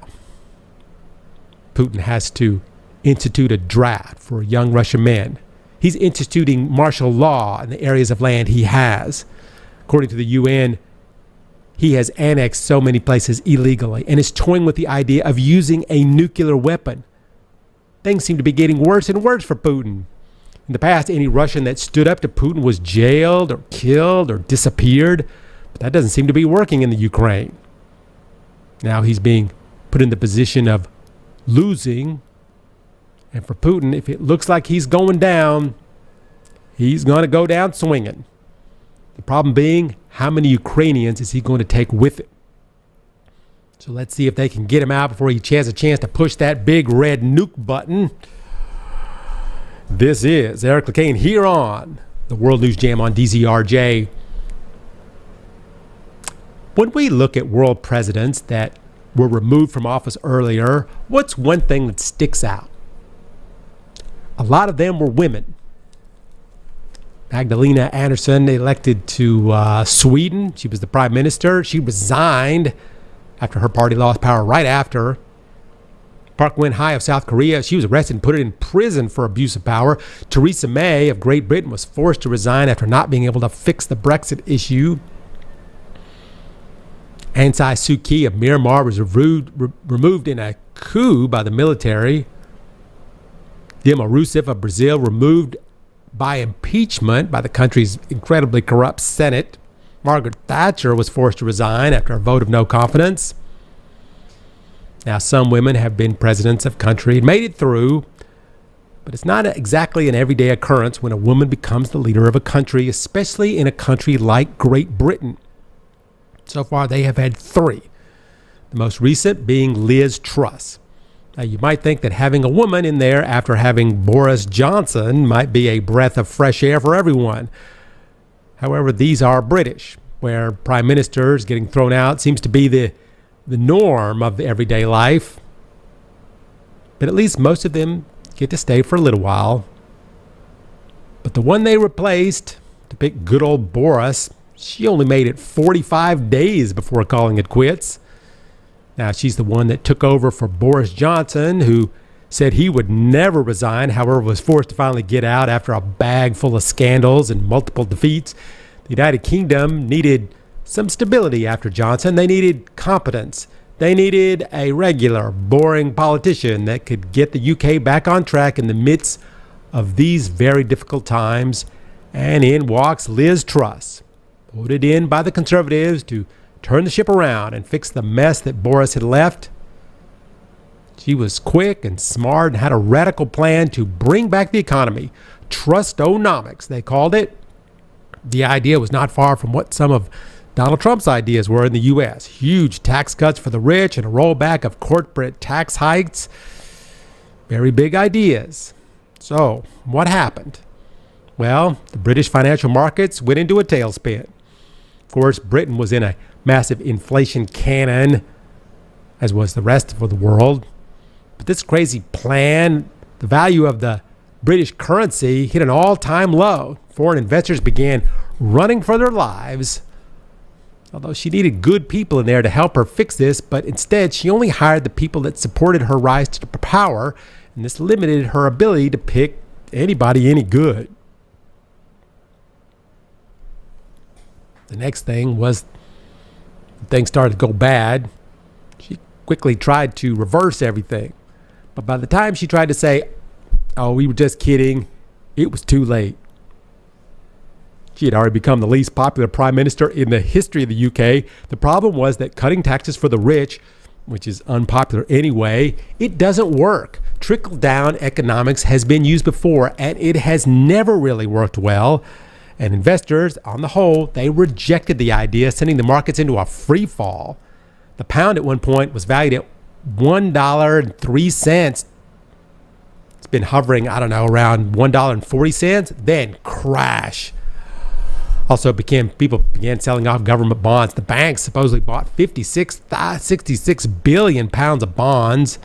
Speaker 1: Putin has to institute a draft for young Russian men. He's instituting martial law in the areas of land he has. According to the UN, he has annexed so many places illegally and is toying with the idea of using a nuclear weapon. Things seem to be getting worse and worse for Putin. In the past, any Russian that stood up to Putin was jailed or killed or disappeared. But that doesn't seem to be working in the Ukraine. Now he's being put in the position of losing. And for Putin, if it looks like he's going down, he's going to go down swinging. The problem being, how many Ukrainians is he going to take with him? So let's see if they can get him out before he has a chance to push that big red nuke button. This is Eric Lecain here on the World News Jam on DZRJ. When we look at world presidents that were removed from office earlier, what's one thing that sticks out? A lot of them were women. Magdalena Andersson, elected to Sweden. She was the prime minister. She resigned after her party lost power right after. Park Geun-hye of South Korea, she was arrested and put in prison for abuse of power. Theresa May of Great Britain was forced to resign after not being able to fix the Brexit issue. Aung San Suu Kyi of Myanmar was removed in a coup by the military. Dilma Rousseff of Brazil removed by impeachment by the country's incredibly corrupt Senate. Margaret Thatcher was forced to resign after a vote of no confidence. Now, some women have been presidents of country and made it through, but it's not exactly an everyday occurrence when a woman becomes the leader of a country, especially in a country like Great Britain. So far, they have had 3. The most recent being Liz Truss. Now, you might think that having a woman in there after having Boris Johnson might be a breath of fresh air for everyone. However, these are British, where prime ministers getting thrown out seems to be the norm of the everyday life. But at least most of them get to stay for a little while. But the one they replaced, to pick good old Boris, she only made it 45 days before calling it quits. Now, she's the one that took over for Boris Johnson, who said he would never resign, however, was forced to finally get out after a bag full of scandals and multiple defeats. The United Kingdom needed some stability after Johnson. They needed competence. They needed a regular, boring politician that could get the UK back on track in the midst of these very difficult times. And in walks Liz Truss, voted in by the Conservatives to turn the ship around and fix the mess that Boris had left. She was quick and smart and had a radical plan to bring back the economy. Trustonomics, they called it. The idea was not far from what some of Donald Trump's ideas were in the U.S. Huge tax cuts for the rich and a rollback of corporate tax hikes. Very big ideas. So, what happened? Well, the British financial markets went into a tailspin. Of course, Britain was in a massive inflation cannon, as was the rest of the world. But this crazy plan, the value of the British currency hit an all-time low. Foreign investors began running for their lives. Although she needed good people in there to help her fix this, but instead she only hired the people that supported her rise to power, and this limited her ability to pick anybody any good. The next thing was things started to go bad. She quickly tried to reverse everything. But by the time she tried to say, "Oh, we were just kidding," it was too late. She had already become the least popular prime minister in the history of the UK. The problem was that cutting taxes for the rich, which is unpopular anyway, it doesn't work. Trickle-down economics has been used before, and it has never really worked well. And investors, on the whole, they rejected the idea, sending the markets into a free fall. The pound at one point was valued at $1.03. It's been hovering, around $1.40, then crash. Also people began selling off government bonds. The banks supposedly bought 66 billion pounds of bonds.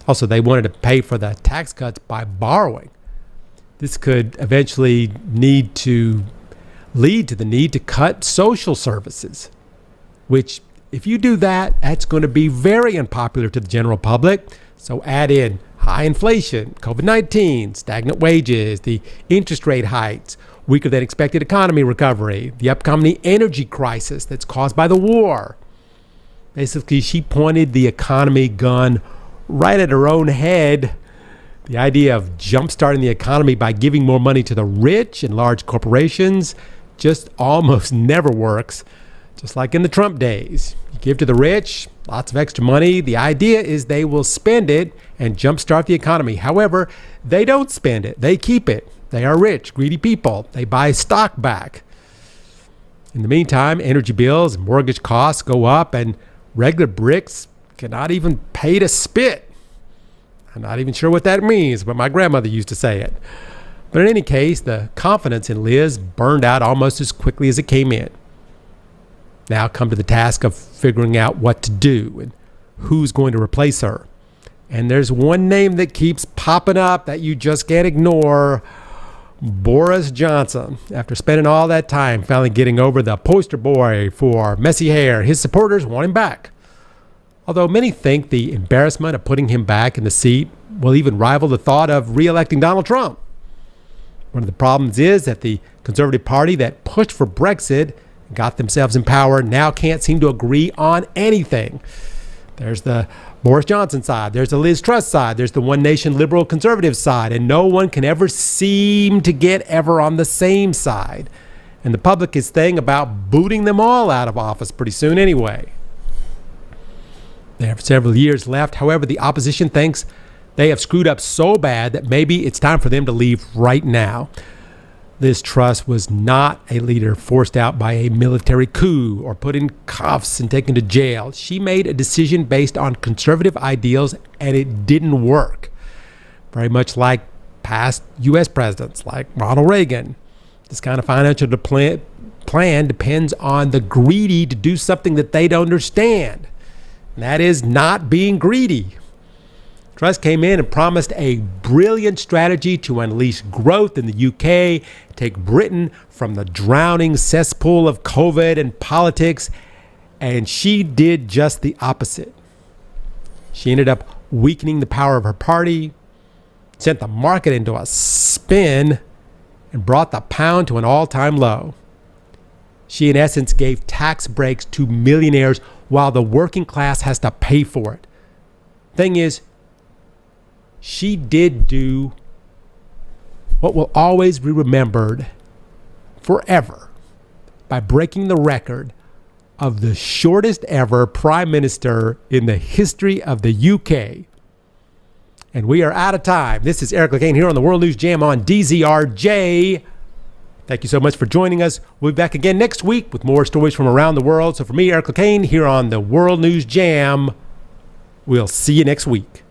Speaker 1: Also, they wanted to pay for the tax cuts by borrowing. This could eventually lead to the need to cut social services, which, if you do that, that's going to be very unpopular to the general public. So add in high inflation, COVID-19, stagnant wages, the interest rate hikes, weaker than expected economy recovery, the upcoming energy crisis that's caused by the war. Basically, she pointed the economy gun right at her own head. The idea of jumpstarting the economy by giving more money to the rich and large corporations just almost never works. Just like in the Trump days. You give to the rich lots of extra money. The idea is they will spend it and jumpstart the economy. However, they don't spend it. They keep it. They are rich, greedy people. They buy stock back. In the meantime, energy bills and mortgage costs go up, and regular bricks cannot even pay to spit. I'm not even sure what that means, but my grandmother used to say it. But in any case, the confidence in Liz burned out almost as quickly as it came in. Now come to the task of figuring out what to do and who's going to replace her. And there's one name that keeps popping up that you just can't ignore: Boris Johnson. After spending all that time finally getting over the poster boy for messy hair, his supporters want him back. Although many think the embarrassment of putting him back in the seat will even rival the thought of re-electing Donald Trump. One of the problems is that the Conservative Party that pushed for Brexit, got themselves in power, now can't seem to agree on anything. There's the Boris Johnson side, there's the Liz Truss side, there's the One Nation liberal conservative side, and no one can ever seem to get ever on the same side. And the public is thinking about booting them all out of office pretty soon anyway. They have several years left. However, the opposition thinks they have screwed up so bad that maybe it's time for them to leave right now. Liz Truss was not a leader forced out by a military coup or put in cuffs and taken to jail. She made a decision based on conservative ideals, and it didn't work. Very much like past U.S. presidents like Ronald Reagan. This kind of financial plan depends on the greedy to do something that they don't understand. And that is not being greedy. Truss came in and promised a brilliant strategy to unleash growth in the UK, take Britain from the drowning cesspool of COVID and politics, and she did just the opposite. She ended up weakening the power of her party, sent the market into a spin, and brought the pound to an all-time low. She, in essence, gave tax breaks to millionaires while the working class has to pay for it. Thing is, she did do what will always be remembered forever by breaking the record of the shortest ever prime minister in the history of the UK. And we are out of time. This is Eric Lecain here on the World News Jam on DZRJ. Thank you so much for joining us. We'll be back again next week with more stories from around the world. So for me, Eric Lecain, here on the World News Jam, we'll see you next week.